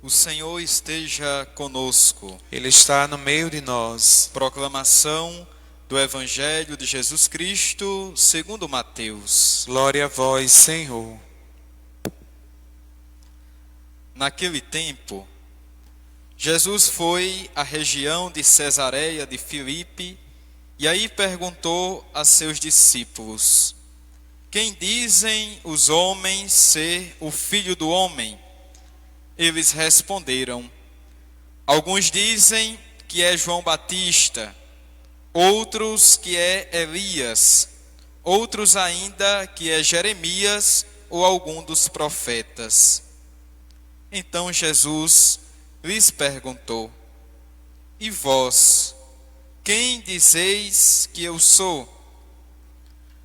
O Senhor esteja conosco. Ele está no meio de nós. Proclamação do Evangelho de Jesus Cristo, segundo Mateus. Glória a vós, Senhor. Naquele tempo, Jesus foi à região de Cesareia de Filipe e aí perguntou a seus discípulos: Quem dizem os homens ser o Filho do Homem? Eles responderam: Alguns dizem que é João Batista, outros que é Elias, outros ainda que é Jeremias ou algum dos profetas. Então Jesus lhes perguntou: E vós, quem dizeis que eu sou?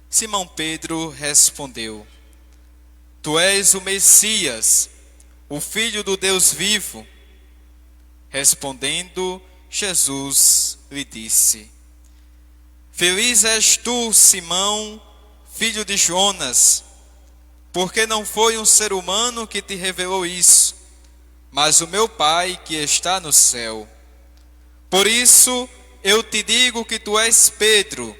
Simão Pedro respondeu: Tu és o Messias, o Filho do Deus vivo. Respondendo, Jesus lhe disse: Feliz és tu, Simão, filho de Jonas, porque não foi um ser humano que te revelou isso, mas o meu Pai que está no céu. Por isso eu te digo que tu és Pedro,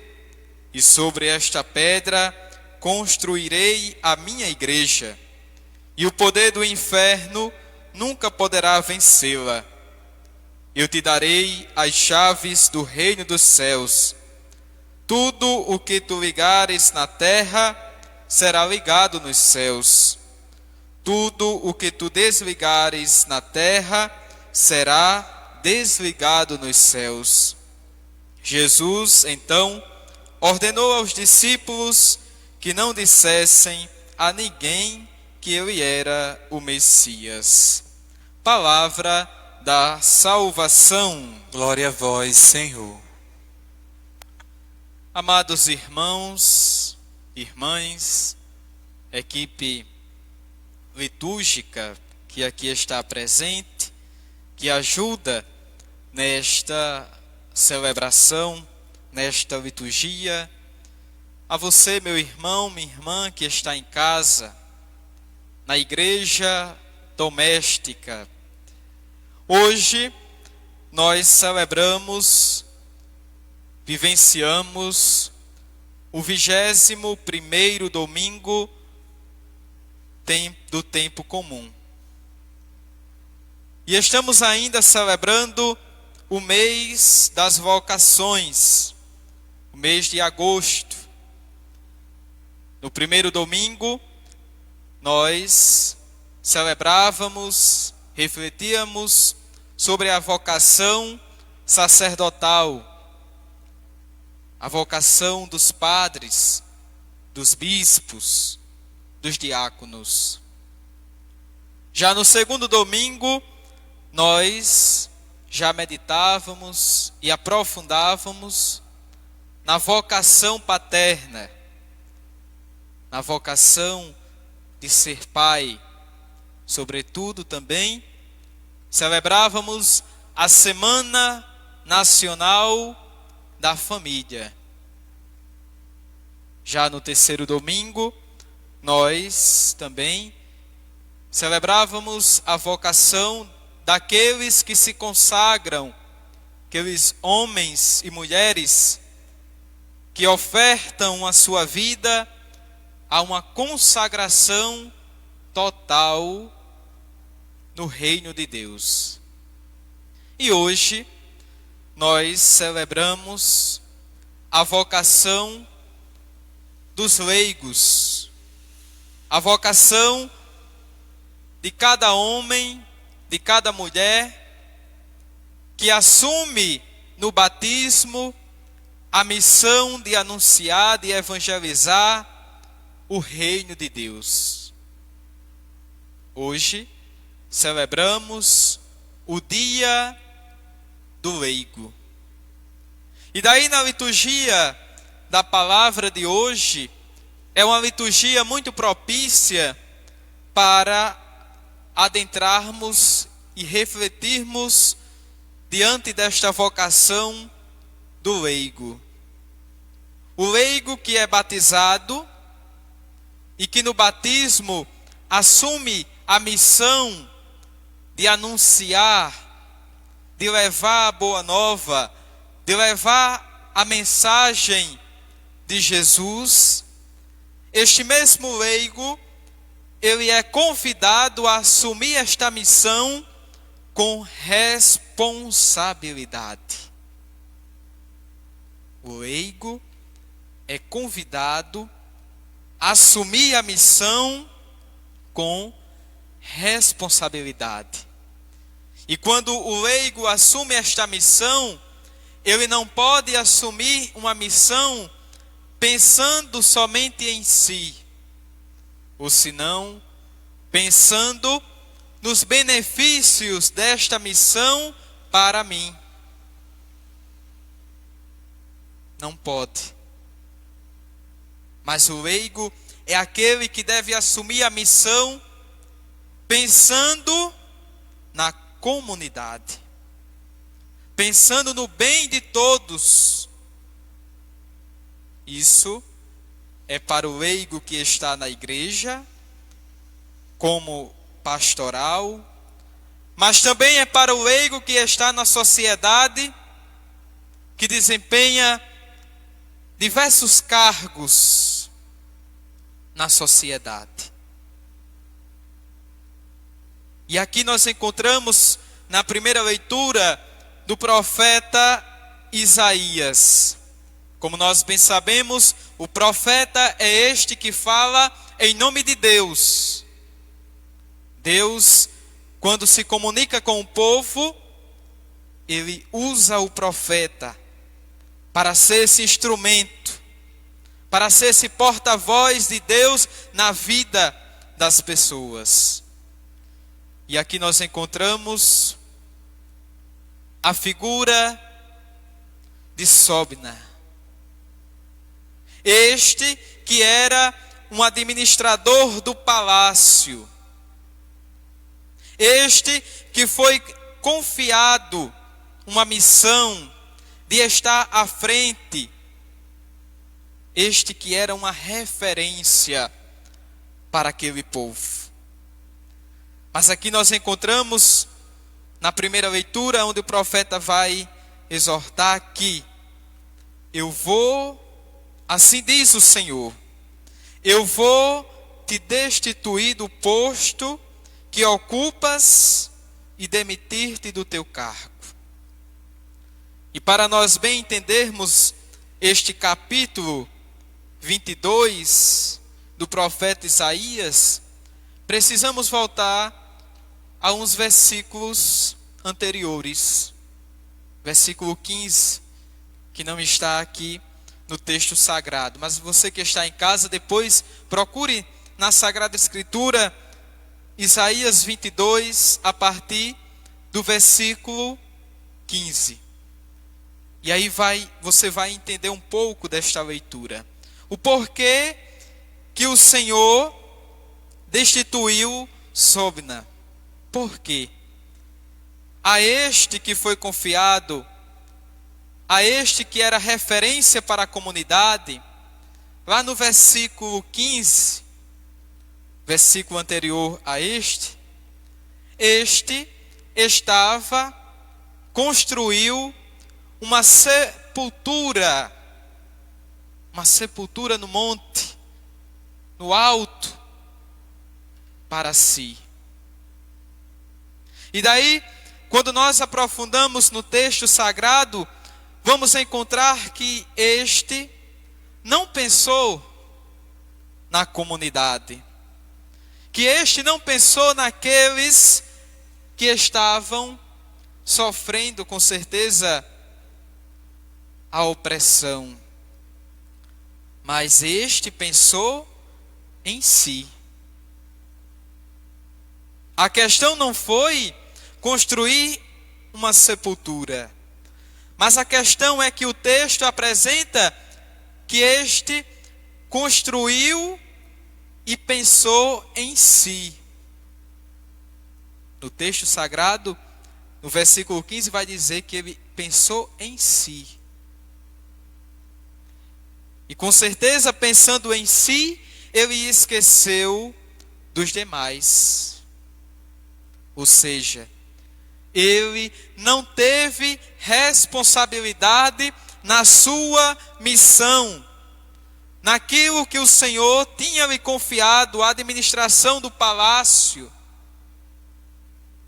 e sobre esta pedra construirei a minha igreja, e o poder do inferno nunca poderá vencê-la. Eu te darei as chaves do reino dos céus. Tudo o que tu ligares na terra será ligado nos céus. Tudo o que tu desligares na terra será desligado nos céus. Jesus, então, ordenou aos discípulos que não dissessem a ninguém que ele era o Messias. Palavra da salvação. Glória a vós, Senhor. Amados irmãos, irmãs, equipe litúrgica que aqui está presente, que ajuda nesta celebração, nesta liturgia, a você, meu irmão, minha irmã, que está em casa, na igreja doméstica. Hoje nós celebramos, vivenciamos o 21º domingo do tempo comum. E estamos ainda celebrando o mês das vocações, o mês de agosto. No primeiro domingo, nós celebrávamos, refletíamos sobre a vocação sacerdotal, a vocação dos padres, dos bispos, dos diáconos. Já no segundo domingo, nós já meditávamos e aprofundávamos na vocação paterna, na vocação de ser pai. Sobretudo também celebrávamos a Semana Nacional da Família. Já no terceiro domingo, nós também celebrávamos a vocação daqueles que se consagram, aqueles homens e mulheres que ofertam a sua vida a uma consagração total no reino de Deus. E hoje nós celebramos a vocação dos leigos, a vocação de cada homem, de cada mulher que assume no batismo a missão de anunciar, de evangelizar o reino de Deus. Hoje celebramos o dia do leigo. E daí na liturgia da palavra de hoje, é uma liturgia muito propícia para adentrarmos e refletirmos diante desta vocação do leigo. O leigo que é batizado e que no batismo assume a missão de anunciar, de levar a boa nova, de levar a mensagem de Jesus, este mesmo leigo, ele é convidado a assumir esta missão com responsabilidade. O leigo é convidado a assumir a missão com responsabilidade. E quando o leigo assume esta missão, ele não pode assumir uma missão pensando somente em si, ou senão pensando nos benefícios desta missão para mim. Não pode. Mas o leigo é aquele que deve assumir a missão pensando na comunidade, pensando no bem de todos. Isso é para o leigo que está na igreja, como pastoral, mas também é para o leigo que está na sociedade, que desempenha diversos cargos na sociedade. E aqui nós encontramos na primeira leitura do profeta Isaías. Como nós bem sabemos, o profeta é este que fala em nome de Deus. Deus, quando se comunica com o povo, ele usa o profeta para ser esse instrumento, para ser esse porta-voz de Deus na vida das pessoas. E aqui nós encontramos a figura de Sobna. Este que era um administrador do palácio. Este que foi confiado uma missão de estar à frente. Este que era uma referência para aquele povo. Mas aqui nós encontramos, na primeira leitura, onde o profeta vai exortar que eu vou, assim diz o Senhor, eu vou te destituir do posto que ocupas e demitir-te do teu cargo. E para nós bem entendermos este capítulo 22 do profeta Isaías, precisamos voltar a uns versículos anteriores. Versículo 15, que não está aqui no texto sagrado. Mas você que está em casa, depois procure na Sagrada Escritura, Isaías 22, a partir do versículo 15. E aí você vai entender um pouco desta leitura. O porquê que o Senhor destituiu Sobna. Por quê? A este que foi confiado, a este que era referência para a comunidade, lá no versículo 15, versículo anterior a este construiu uma sepultura no monte, no alto, para si. E daí, quando nós aprofundamos no texto sagrado, vamos encontrar que este não pensou na comunidade, que este não pensou naqueles que estavam sofrendo, com certeza, a opressão, mas este pensou em si. A questão não foi construir uma sepultura, mas a questão é que o texto apresenta que este construiu e pensou em si. No texto sagrado, no versículo 15, vai dizer que ele pensou em si. E com certeza, pensando em si, ele esqueceu dos demais. Ou seja, ele não teve responsabilidade na sua missão, naquilo que o Senhor tinha lhe confiado, a administração do palácio.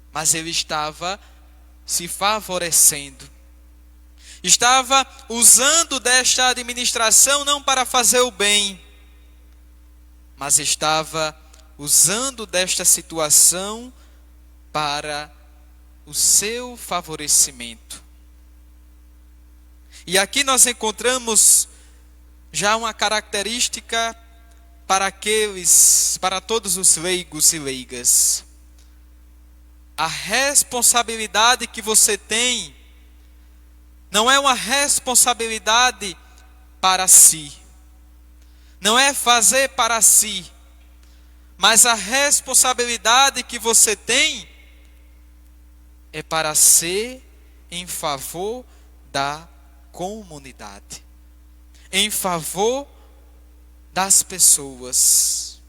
Mas ele estava se favorecendo. Estava usando desta administração não para fazer o bem, mas estava usando desta situação para o seu favorecimento. E aqui nós encontramos já uma característica para todos os leigos e leigas. A responsabilidade que você tem não é uma responsabilidade para si. Não é fazer para si. Mas a responsabilidade que você tem é para ser em favor da comunidade, em favor das pessoas.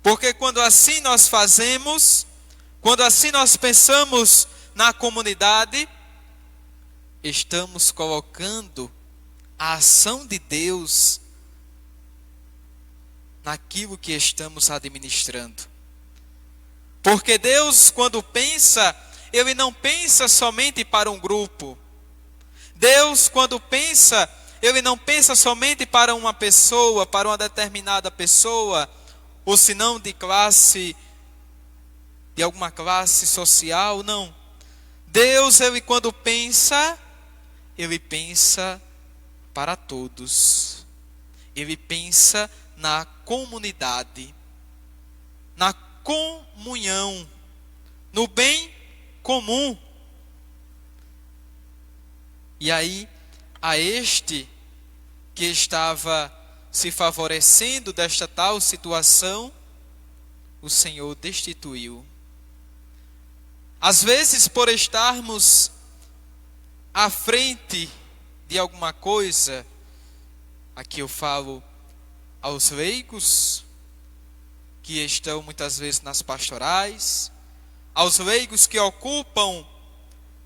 Porque quando assim nós fazemos, quando assim nós pensamos na comunidade, estamos colocando a ação de Deus naquilo que estamos administrando. Porque Deus, quando pensa, Ele não pensa somente para um grupo. Deus, quando pensa, Ele não pensa somente para uma pessoa, para uma determinada pessoa, ou se não de alguma classe social, não. Deus, Ele quando pensa, Ele pensa para todos. Ele pensa na comunidade, na comunhão, no bem comum. E aí, a este que estava se favorecendo desta tal situação, o Senhor destituiu. Às vezes, por estarmos à frente de alguma coisa, aqui eu falo aos leigos, que estão muitas vezes nas pastorais, aos leigos que ocupam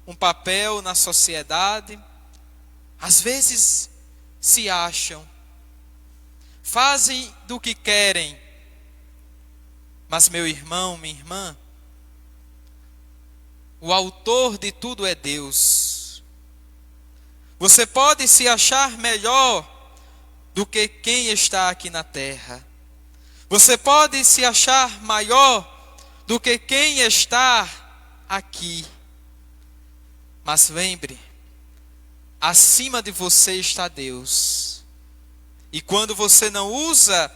um papel na sociedade, às vezes se acham, fazem do que querem, mas meu irmão, minha irmã, o autor de tudo é Deus. Você pode se achar melhor do que quem está aqui na terra. Você pode se achar maior do que quem está aqui. Mas lembre, acima de você está Deus. E quando você não usa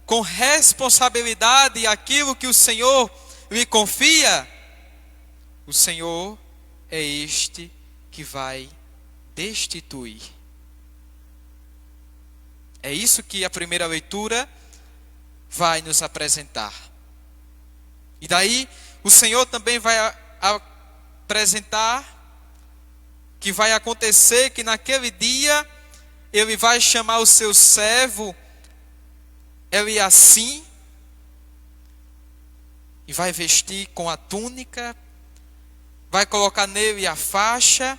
com responsabilidade aquilo que o Senhor lhe confia, o Senhor é este que vai destituir. É isso que a primeira leitura vai nos apresentar. E daí o Senhor também vai apresentar que vai acontecer que naquele dia Ele vai chamar o seu servo Eliacim e vai vestir com a túnica, vai colocar nele a faixa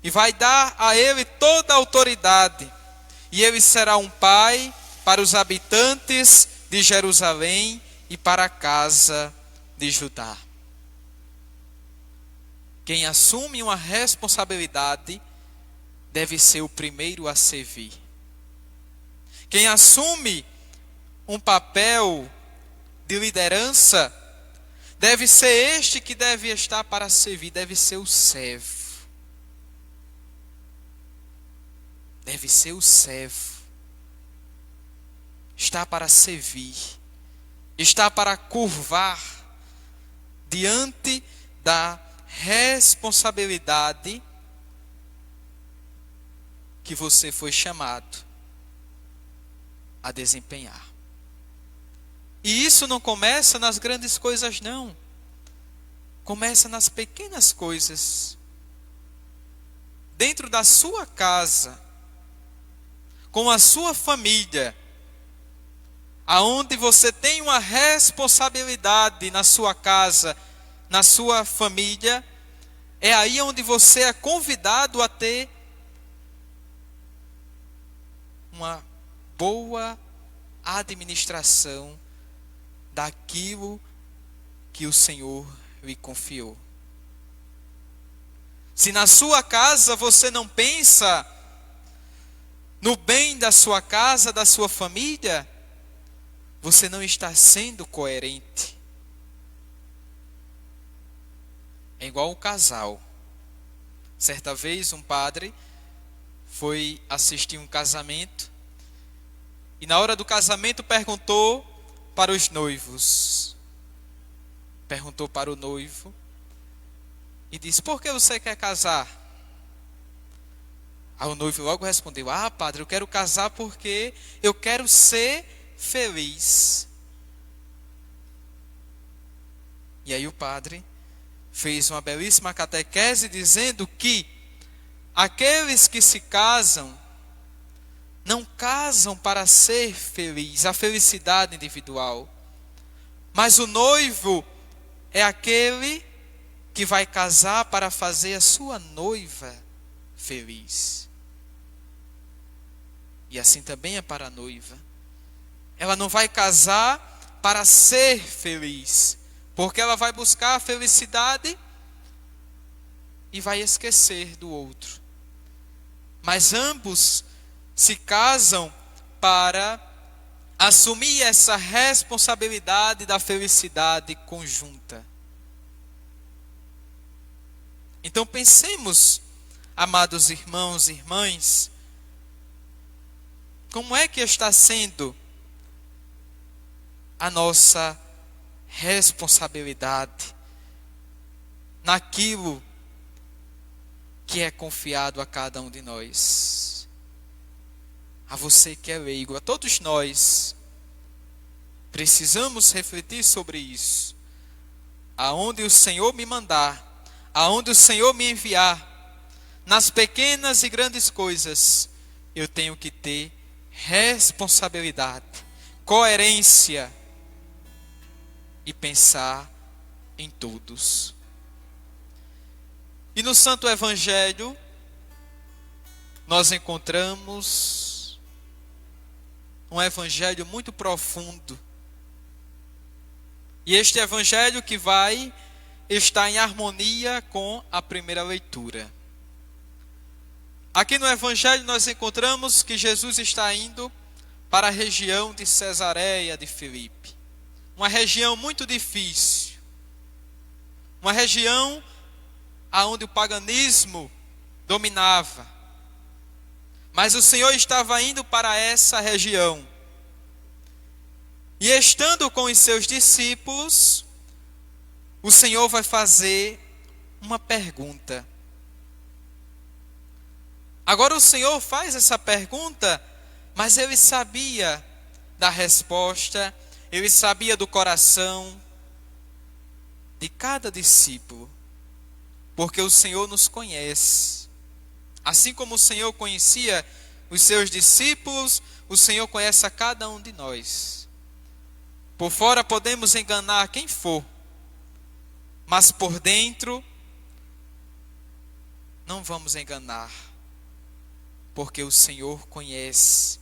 e vai dar a ele toda a autoridade. E ele será um pai para os habitantes de Jerusalém e para a casa de Judá. Quem assume uma responsabilidade deve ser o primeiro a servir. Quem assume um papel de liderança deve ser este que deve estar para servir, deve ser o servo. Deve ser o servo. Está para servir. Está para curvar diante da responsabilidade que você foi chamado a desempenhar. E isso não começa nas grandes coisas, não. Começa nas pequenas coisas. Dentro da sua casa, com a sua família, aonde você tem uma responsabilidade na sua casa na sua família, é aí onde você é convidado a ter uma boa administração daquilo que o Senhor lhe confiou. Se na sua casa você não pensa no bem da sua casa, da sua família, você não está sendo coerente. É igual um casal. Certa vez um padre foi assistir um casamento e na hora do casamento perguntou para os noivos. Perguntou para o noivo e disse: por que você quer casar? Aí o noivo logo respondeu: padre, eu quero casar porque eu quero ser feliz. E aí o padre fez uma belíssima catequese dizendo que aqueles que se casam não casam para ser feliz, a felicidade individual, mas o noivo é aquele que vai casar para fazer a sua noiva feliz. E assim também é para a noiva. Ela não vai casar para ser feliz, porque ela vai buscar a felicidade e vai esquecer do outro. Mas ambos se casam para assumir essa responsabilidade da felicidade conjunta. Então pensemos, amados irmãos e irmãs, como é que está sendo a nossa responsabilidade naquilo que é confiado a cada um de nós. A você que é leigo, a todos nós, precisamos refletir sobre isso. Aonde o Senhor me mandar, aonde o Senhor me enviar, nas pequenas e grandes coisas, eu tenho que ter responsabilidade, coerência e pensar em todos. E no Santo Evangelho, nós encontramos um evangelho muito profundo. E este evangelho que vai estar em harmonia com a primeira leitura. Aqui no evangelho nós encontramos que Jesus está indo para a região de Cesareia de Filipe. Uma região muito difícil. Uma região onde o paganismo dominava. Mas o Senhor estava indo para essa região. E estando com os seus discípulos, o Senhor vai fazer uma pergunta. Agora o Senhor faz essa pergunta, mas ele sabia da resposta, ele sabia do coração de cada discípulo. Porque o Senhor nos conhece. Assim como o Senhor conhecia os seus discípulos, o Senhor conhece a cada um de nós. Por fora podemos enganar quem for, mas por dentro não vamos enganar, porque o Senhor conhece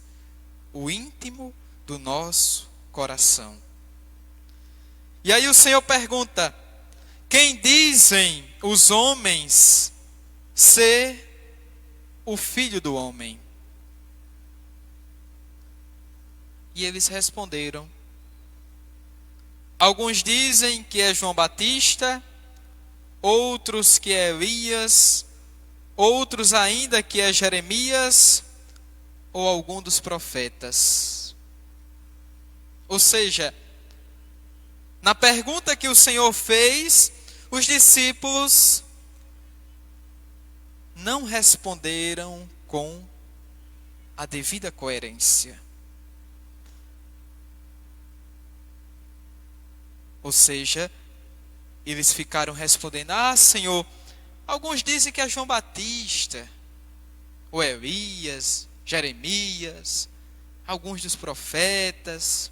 o íntimo do nosso coração. E aí o Senhor pergunta: quem dizem os homens ser o Filho do Homem? E eles responderam: alguns dizem que é João Batista, outros que é Elias, outros ainda que é Jeremias ou algum dos profetas. Ou seja, na pergunta que o Senhor fez, os discípulos não responderam com a devida coerência. Ou seja, eles ficaram respondendo: Senhor, alguns dizem que é João Batista, ou Elias, Jeremias, alguns dos profetas.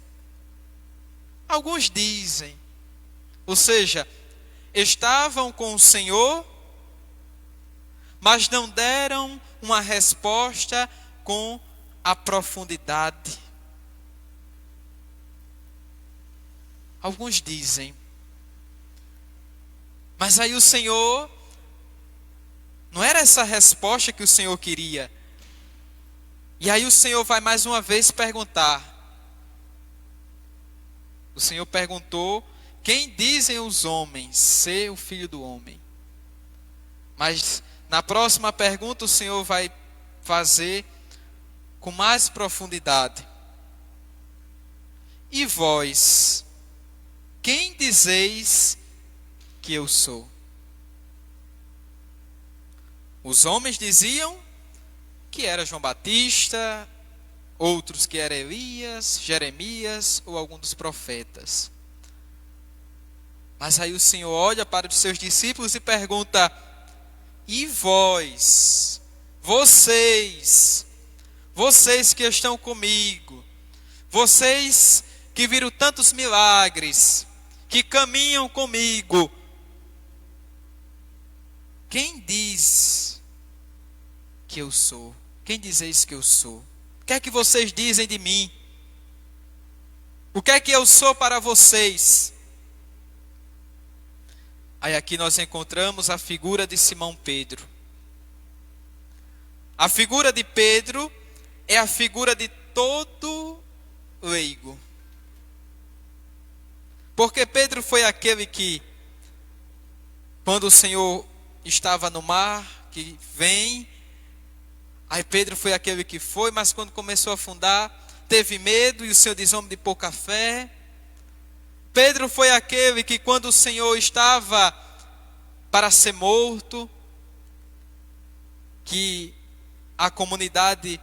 Alguns dizem. Ou seja, estavam com o Senhor, mas não deram uma resposta com a profundidade. Alguns dizem, mas aí o Senhor, não era essa resposta que o Senhor queria. E aí o Senhor vai mais uma vez perguntar. O Senhor perguntou, quem dizem os homens ser o Filho do Homem? Mas na próxima pergunta o Senhor vai fazer com mais profundidade. E vós, quem dizeis que eu sou? Os homens diziam que era João Batista, outros que era Elias, Jeremias ou algum dos profetas. Mas aí o Senhor olha para os seus discípulos e pergunta, e vós, vocês que estão comigo, vocês que viram tantos milagres, que caminham comigo, quem diz que eu sou? Quem dizeis que eu sou? O que é que vocês dizem de mim? O que é que eu sou para vocês? Aí aqui nós encontramos a figura de Simão Pedro. A figura de Pedro é a figura de todo leigo. Porque Pedro foi aquele que, quando o Senhor estava no mar, que vem, aí Pedro foi aquele que foi, mas quando começou a afundar, teve medo, e o Senhor diz, homem de pouca fé. Pedro foi aquele que, quando o Senhor estava para ser morto, que a comunidade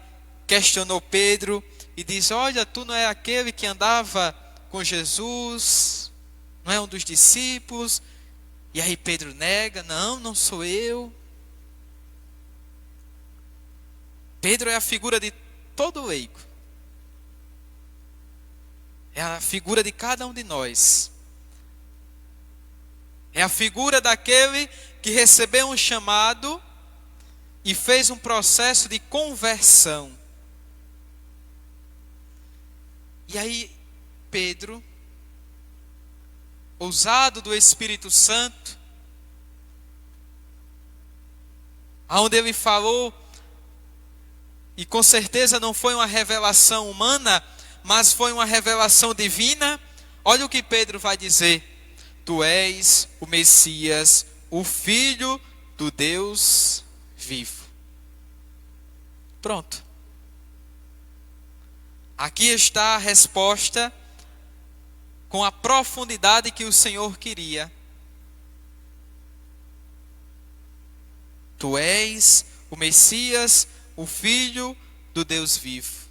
questionou Pedro e disse, olha, tu não é aquele que andava com Jesus, não é um dos discípulos? E aí Pedro nega, não sou eu. Pedro é a figura de todo leigo. É a figura de cada um de nós. É a figura daquele que recebeu um chamado e fez um processo de conversão. E aí Pedro, ousado do Espírito Santo, aonde ele falou, e com certeza não foi uma revelação humana, mas foi uma revelação divina. Olha o que Pedro vai dizer: tu és o Messias, o Filho do Deus vivo. Pronto. Aqui está a resposta com a profundidade que o Senhor queria. Tu és o Messias, o Filho do Deus vivo.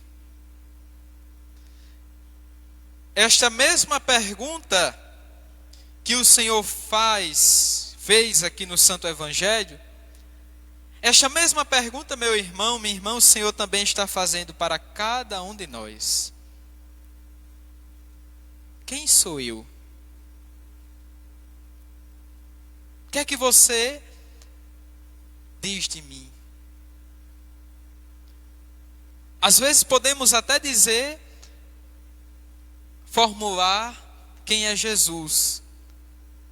Esta mesma pergunta que o Senhor fez aqui no Santo Evangelho, esta mesma pergunta, meu irmão, minha irmã, o Senhor também está fazendo para cada um de nós. Quem sou eu? O que é que você diz de mim? Às vezes podemos até dizer, formular quem é Jesus,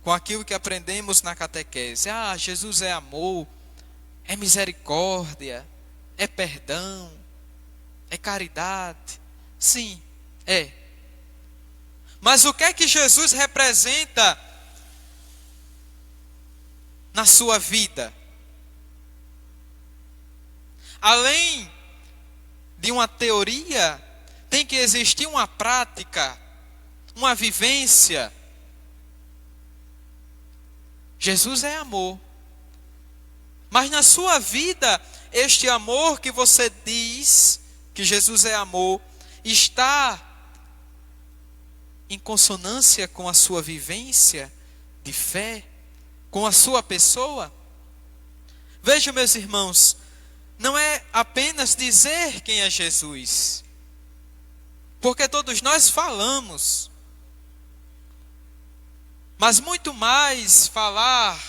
com aquilo que aprendemos na catequese. Jesus é amor, é misericórdia, é perdão, é caridade. Sim, é. Mas o que é que Jesus representa na sua vida? Além de uma teoria, tem que existir uma prática, uma vivência. Jesus é amor. Mas na sua vida, este amor que você diz que Jesus é amor, está em consonância com a sua vivência de fé, com a sua pessoa? Vejam, meus irmãos, não é apenas dizer quem é Jesus, porque todos nós falamos. Mas muito mais falar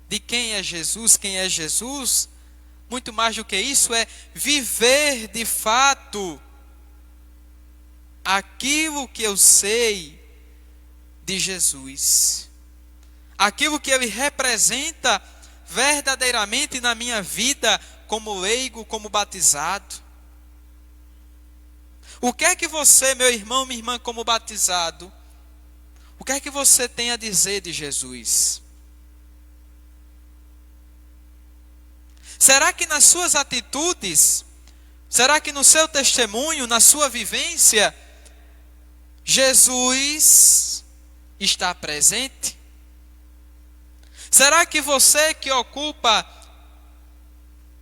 de quem é Jesus, muito mais do que isso é viver de fato aquilo que eu sei de Jesus. Aquilo que ele representa verdadeiramente na minha vida como leigo, como batizado. O que é que você, meu irmão, minha irmã, como batizado, o que é que você tem a dizer de Jesus? Será que nas suas atitudes, será que no seu testemunho, na sua vivência, Jesus está presente? Será que você que ocupa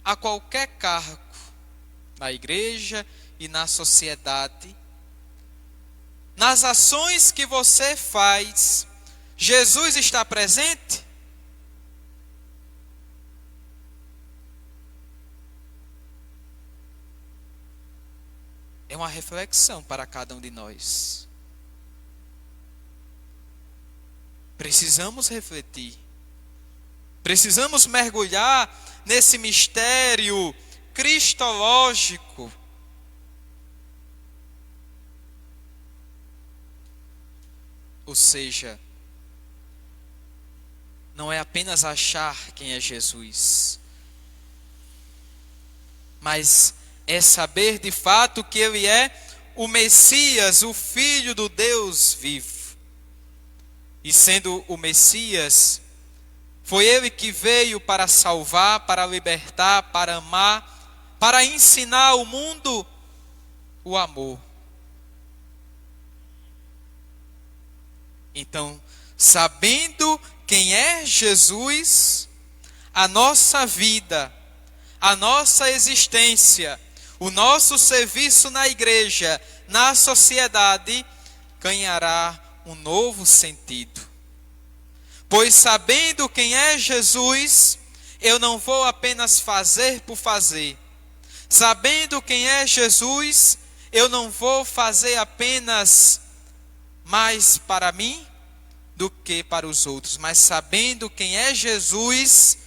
a qualquer cargo na igreja e na sociedade, nas ações que você faz, Jesus está presente? É uma reflexão para cada um de nós. Precisamos refletir. Precisamos mergulhar nesse mistério cristológico. Ou seja, não é apenas achar quem é Jesus, mas é saber de fato que Ele é o Messias, o Filho do Deus vivo. E sendo o Messias, foi Ele que veio para salvar, para libertar, para amar, para ensinar ao mundo o amor. Então, sabendo quem é Jesus, a nossa vida, a nossa existência, o nosso serviço na igreja, na sociedade, ganhará um novo sentido. Pois sabendo quem é Jesus, eu não vou apenas fazer por fazer. Sabendo quem é Jesus, eu não vou fazer apenas mais para mim do que para os outros. Mas sabendo quem é Jesus,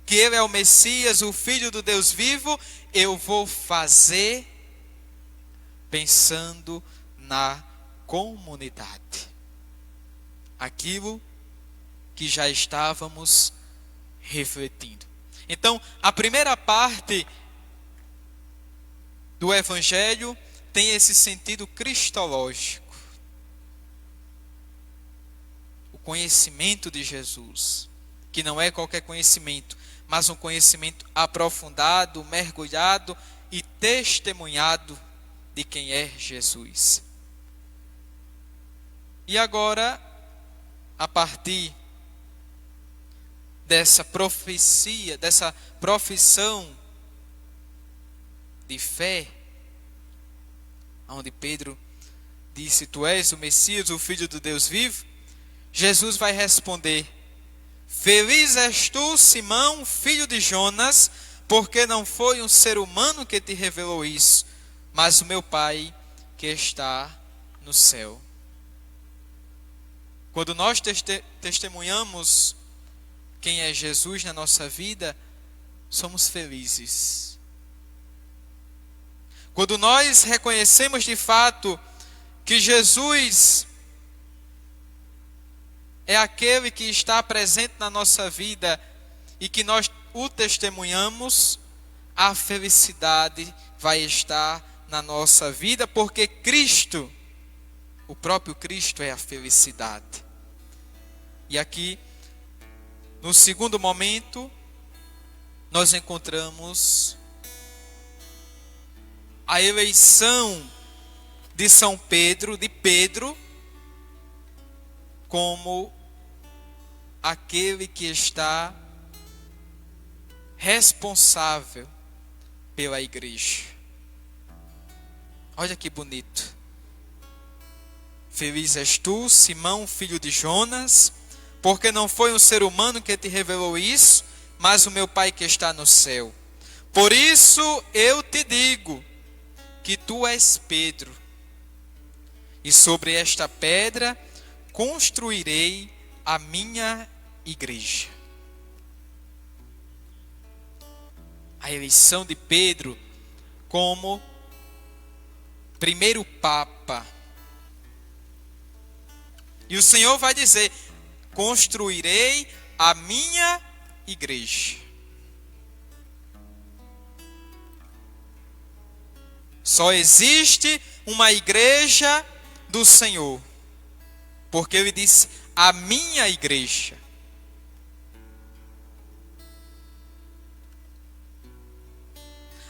que Ele é o Messias, o Filho do Deus vivo, eu vou fazer pensando na comunidade. Aquilo que já estávamos refletindo. Então, a primeira parte do Evangelho tem esse sentido cristológico. O conhecimento de Jesus, que não é qualquer conhecimento, mas um conhecimento aprofundado, mergulhado e testemunhado de quem é Jesus. E agora, a partir dessa profecia, dessa profissão de fé, onde Pedro disse: Tu és o Messias, o Filho do Deus vivo, Jesus vai responder: Feliz és tu, Simão, filho de Jonas, porque não foi um ser humano que te revelou isso, mas o meu Pai que está no céu. Quando nós testemunhamos quem é Jesus na nossa vida, somos felizes. Quando nós reconhecemos de fato que Jesus é aquele que está presente na nossa vida e que nós o testemunhamos, a felicidade vai estar na nossa vida, porque Cristo, o próprio Cristo é a felicidade. E aqui, no segundo momento, nós encontramos a eleição de São Pedro, de Pedro, como aquele que está responsável pela igreja. Olha que bonito. Feliz és tu, Simão, filho de Jonas, porque não foi um ser humano que te revelou isso, mas o meu Pai que está no céu. Por isso eu te digo que tu és Pedro, e sobre esta pedra construirei a minha igreja. A eleição de Pedro como primeiro Papa. E o Senhor vai dizer: construirei a minha igreja. Só existe uma igreja do Senhor, porque Ele disse: a minha igreja.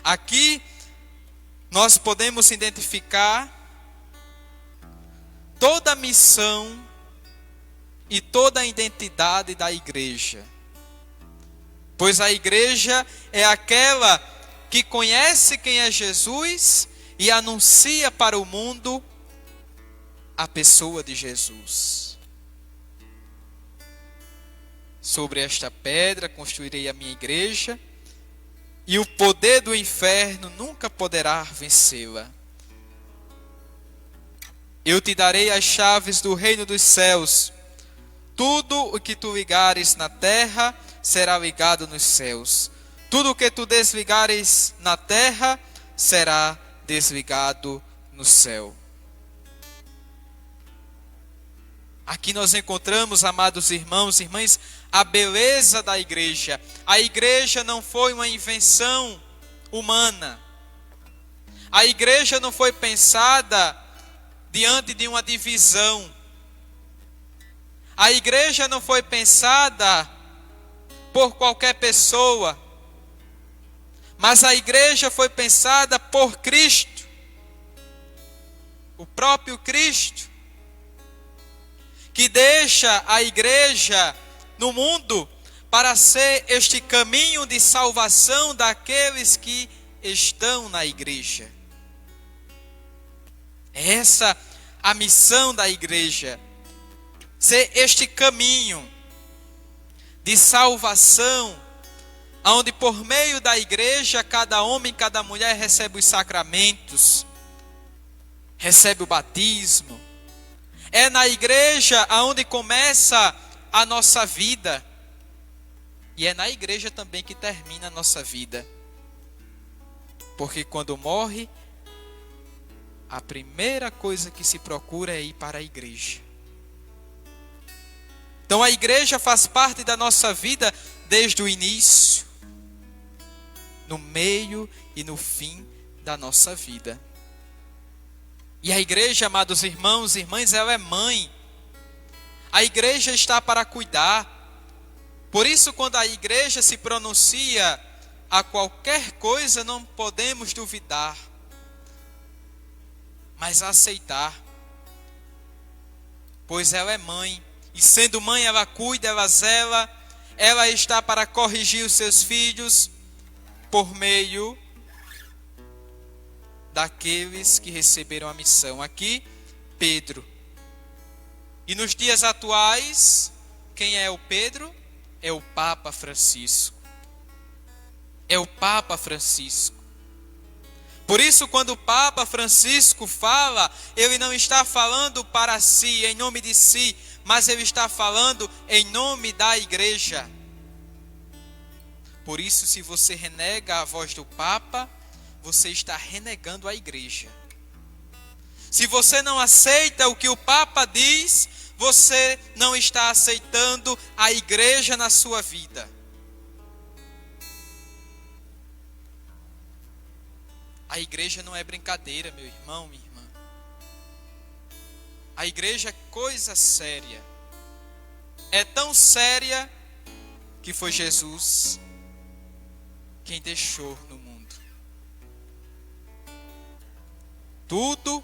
Aqui nós podemos identificar toda a missão e toda a identidade da igreja. Pois a igreja é aquela que conhece quem é Jesus e anuncia para o mundo a pessoa de Jesus. Sobre esta pedra construirei a minha igreja, e o poder do inferno nunca poderá vencê-la. Eu te darei as chaves do reino dos céus. Tudo o que tu ligares na terra será ligado nos céus. Tudo o que tu desligares na terra será desligado no céu. Aqui nós encontramos, amados irmãos e irmãs, a beleza da igreja. A igreja não foi uma invenção humana. A igreja não foi pensada diante de uma divisão. A igreja não foi pensada por qualquer pessoa. Mas a igreja foi pensada por Cristo. O próprio Cristo, que deixa a igreja no mundo para ser este caminho de salvação daqueles que estão na igreja. É essa a missão da igreja, ser este caminho de salvação, onde por meio da igreja cada homem, cada mulher recebe os sacramentos, recebe o batismo. É na igreja aonde começa a nossa vida. E é na igreja também que termina a nossa vida. Porque quando morre, a primeira coisa que se procura é ir para a igreja. Então a igreja faz parte da nossa vida desde o início, no meio e no fim da nossa vida. E a igreja, amados irmãos e irmãs, ela é mãe. A igreja está para cuidar. Por isso, quando a igreja se pronuncia a qualquer coisa, não podemos duvidar, mas aceitar. Pois ela é mãe. E sendo mãe, ela cuida, ela zela. Ela está para corrigir os seus filhos por meio daqueles que receberam a missão. Aqui, Pedro. E nos dias atuais, quem é o Pedro? É o Papa Francisco. É o Papa Francisco. Por isso, quando o Papa Francisco fala, ele não está falando para si, em nome de si, mas ele está falando em nome da igreja. Por isso, se você renega a voz do Papa, você está renegando a igreja. Se você não aceita o que o Papa diz, você não está aceitando a igreja na sua vida. A igreja não é brincadeira, meu irmão, minha irmã. A igreja é coisa séria. É tão séria que foi Jesus quem deixou no mundo. Tudo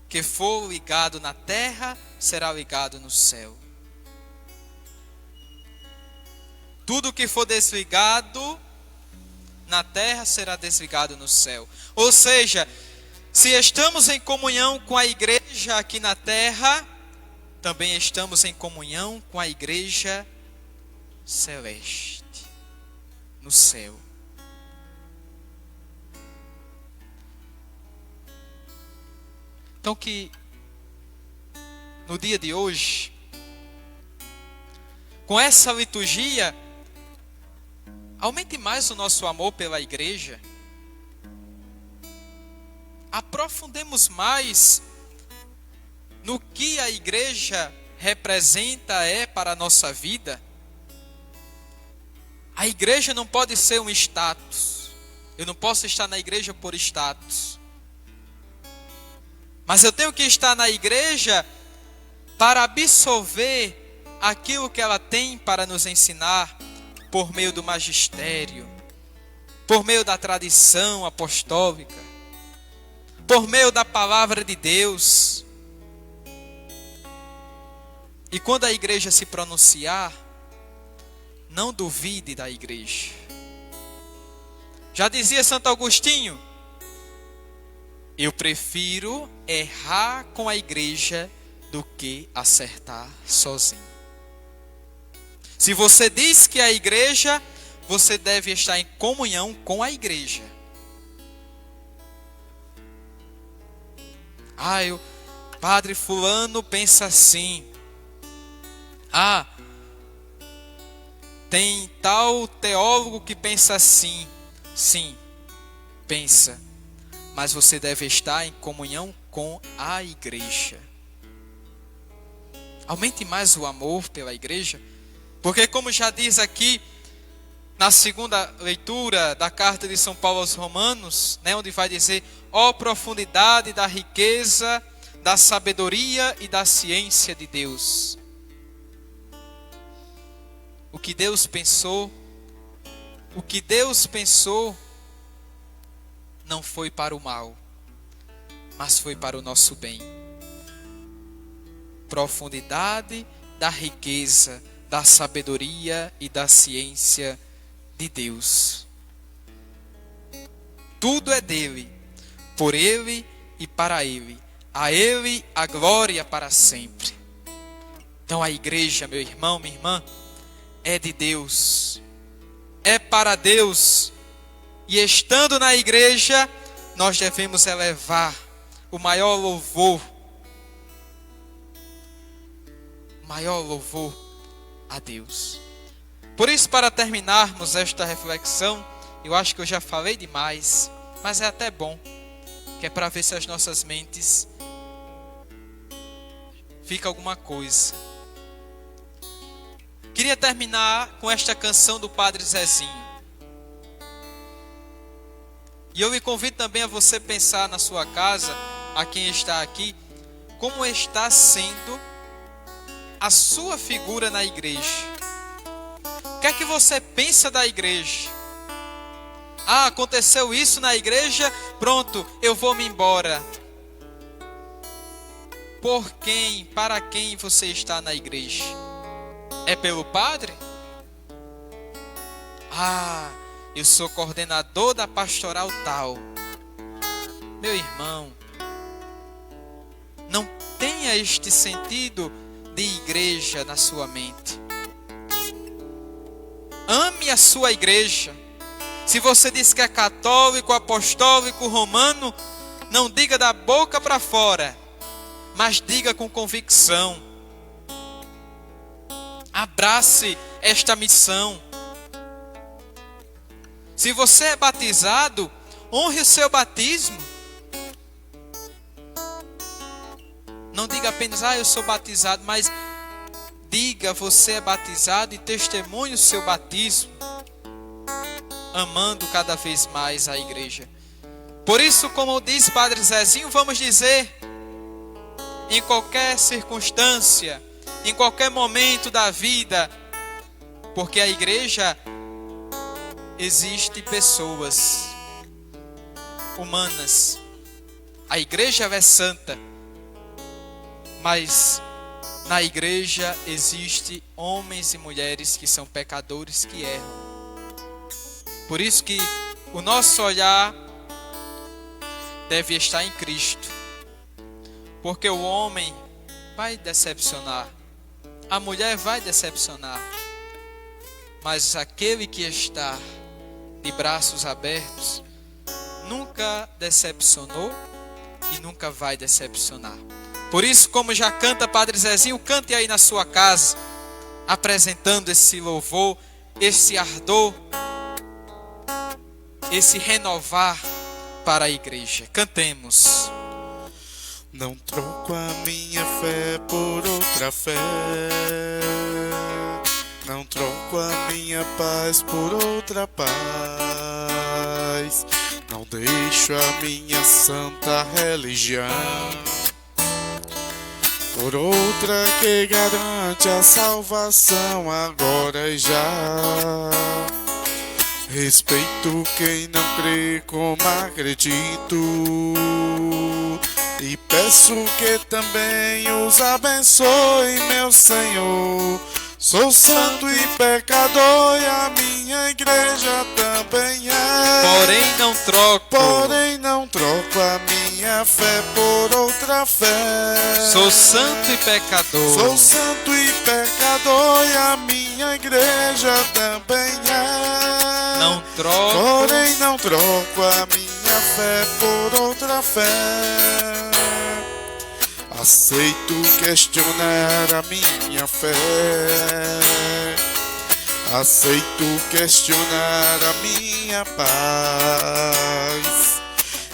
que for ligado na terra será ligado no céu. Tudo que for desligado na terra será desligado no céu. Ou seja, se estamos em comunhão com a igreja aqui na terra, também estamos em comunhão com a igreja celeste, no céu. Então que no dia de hoje com essa liturgia, aumente mais o nosso amor pela igreja. Aprofundemos mais no que a igreja representa, para a nossa vida. A igreja não pode ser um status. Eu não posso estar na igreja por status. Mas eu tenho que estar na igreja para absorver aquilo que ela tem para nos ensinar por meio do magistério, por meio da tradição apostólica, por meio da palavra de Deus. E quando a igreja se pronunciar, não duvide da igreja. Já dizia Santo Agostinho: eu prefiro errar com a igreja do que acertar sozinho. Se você diz que é a igreja, você deve estar em comunhão com a igreja. Padre fulano pensa assim. Tem tal teólogo que pensa assim. Sim, pensa. Mas você deve estar em comunhão com a igreja. Aumente mais o amor pela igreja. Porque como já diz aqui, na segunda leitura da carta de São Paulo aos Romanos, onde vai dizer: ó profundidade da riqueza, da sabedoria e da ciência de Deus. O que Deus pensou não foi para o mal, mas foi para o nosso bem. Profundidade da riqueza, da sabedoria e da ciência de Deus. Tudo é dele, por ele e para ele. A ele a glória para sempre. Então a igreja, meu irmão, minha irmã, é de Deus, é para Deus. E estando na igreja, nós devemos elevar o maior louvor a Deus. Por isso, para terminarmos esta reflexão, eu acho que eu já falei demais, mas é até bom, que é para ver se as nossas mentes fica alguma coisa. Queria terminar com esta canção do Padre Zezinho. E eu lhe convido também a você pensar na sua casa, a quem está aqui, como está sendo a sua figura na igreja. O que é que você pensa da igreja? Aconteceu isso na igreja, pronto, eu vou me embora. Por quem, para quem você está na igreja? É pelo padre? Eu sou coordenador da pastoral tal. Meu irmão, não tenha este sentido de igreja na sua mente. Ame a sua igreja. Se você diz que é católico, apostólico, romano, não diga da boca para fora, mas diga com convicção. Abrace esta missão. Se você é batizado, honre o seu batismo. Não diga apenas, eu sou batizado, mas diga, você é batizado e testemunhe o seu batismo, amando cada vez mais a igreja. Por isso, como diz Padre Zezinho, vamos dizer, em qualquer circunstância, em qualquer momento da vida, porque a igreja existe pessoas humanas. A igreja é santa, mas na igreja existe homens e mulheres que são pecadores, que erram. Por isso que o nosso olhar deve estar em Cristo, porque o homem vai decepcionar, a mulher vai decepcionar, mas aquele que está de braços abertos nunca decepcionou e nunca vai decepcionar. Por isso, como já canta Padre Zezinho, cante aí na sua casa: apresentando esse louvor, esse ardor, esse renovar para a igreja. Cantemos. Não troco a minha fé por outra fé, não troco a minha paz por outra paz, não deixo a minha santa religião por outra que garante a salvação agora e já. Respeito quem não crê como acredito, e peço que também os abençoe, meu Senhor. Sou santo e pecador e a minha igreja também é. Porém não troco a minha fé por outra fé. Sou santo e pecador. Sou santo e pecador e a minha igreja também é. Não troco. Porém não troco a minha fé por outra fé. Aceito questionar a minha fé. Aceito questionar a minha paz.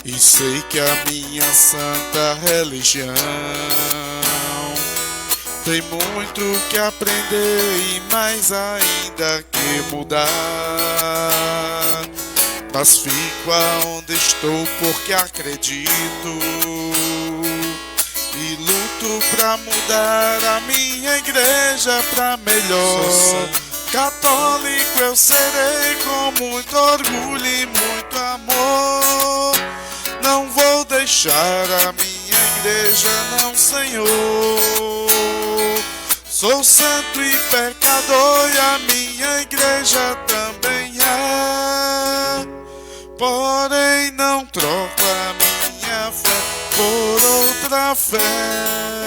E sei que a minha santa religião tem muito que aprender e mais ainda que mudar. Mas fico aonde estou porque acredito e luto pra mudar a minha igreja pra melhor. Católico eu serei com muito orgulho e muito amor. Não vou deixar a minha igreja, não, Senhor. Sou santo e pecador e a minha igreja também é. Porém não troco a minha fé por outra fé.